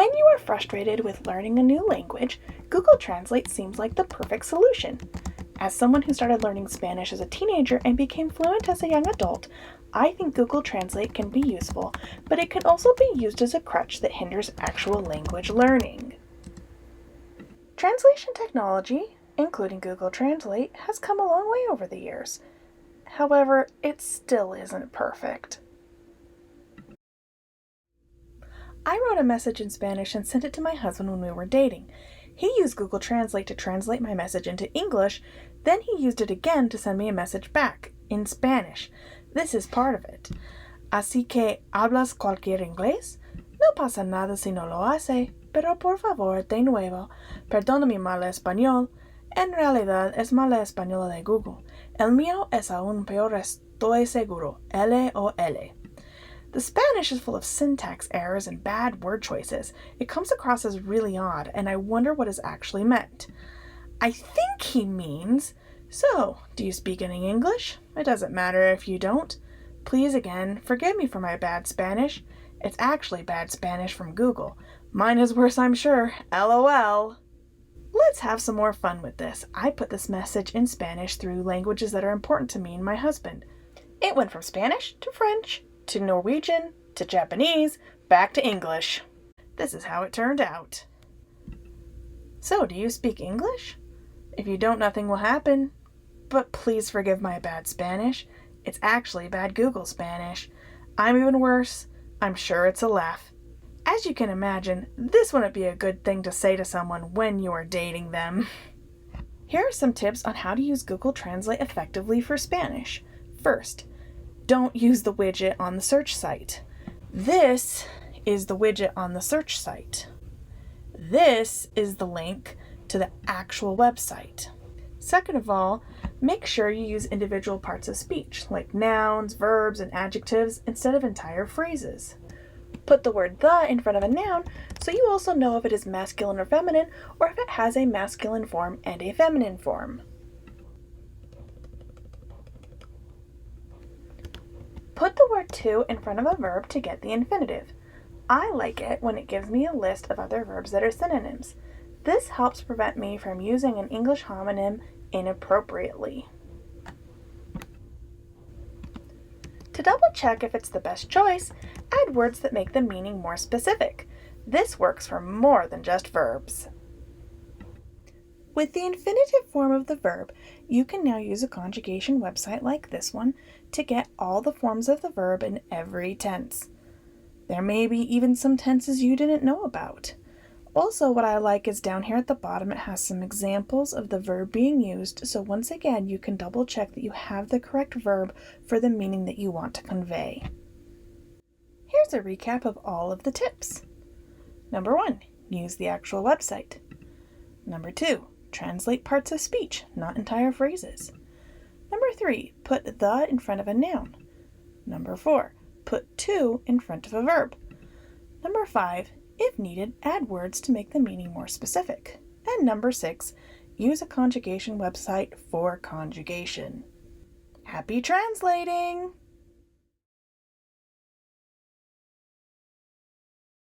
When you are frustrated with learning a new language, Google Translate seems like the perfect solution. As someone who started learning Spanish as a teenager and became fluent as a young adult, I think Google Translate can be useful, but it can also be used as a crutch that hinders actual language learning. Translation technology, including Google Translate, has come a long way over the years. However, it still isn't perfect. I wrote a message in Spanish and sent it to my husband when we were dating. He used Google Translate to translate my message into English, then he used it again to send me a message back, in Spanish. This is part of it. Así que, ¿hablas cualquier inglés? No pasa nada si no lo hace, pero por favor, de nuevo, perdona mi mal español. En realidad es mal español de Google. El mío es aún peor, estoy seguro. LOL. The Spanish is full of syntax errors and bad word choices. It comes across as really odd, and I wonder what is actually meant. I think he means, so, do you speak any English? It doesn't matter if you don't. Please again, forgive me for my bad Spanish. It's actually bad Spanish from Google. Mine is worse, I'm sure. LOL. Let's have some more fun with this. I put this message in Spanish through languages that are important to me and my husband. It went from Spanish to French, to Norwegian, to Japanese, back to English. This is how it turned out. So, do you speak English? If you don't, nothing will happen. But please forgive my bad Spanish. It's actually bad Google Spanish. I'm even worse. I'm sure it's a laugh. As you can imagine, this wouldn't be a good thing to say to someone when you are dating them. Here are some tips on how to use Google Translate effectively for Spanish. First, don't use the widget on the search site. This is the widget on the search site. This is the link to the actual website. Second of all, make sure you use individual parts of speech, like nouns, verbs, and adjectives, instead of entire phrases. Put the word the in front of a noun so you also know if it is masculine or feminine, or if it has a masculine form and a feminine form. Put the word to in front of a verb to get the infinitive. I like it when it gives me a list of other verbs that are synonyms. This helps prevent me from using an English homonym inappropriately. To double check if it's the best choice, add words that make the meaning more specific. This works for more than just verbs. With the infinitive form of the verb, you can now use a conjugation website like this one to get all the forms of the verb in every tense. There may be even some tenses you didn't know about. Also, what I like is down here at the bottom it has some examples of the verb being used, so once again you can double check that you have the correct verb for the meaning that you want to convey. Here's a recap of all of the tips. Number 1, use the actual website. Number 2, translate parts of speech, not entire phrases. Number 3, put the in front of a noun. Number 4, put to in front of a verb. Number 5, if needed, add words to make the meaning more specific. And number 6, use a conjugation website for conjugation. Happy translating!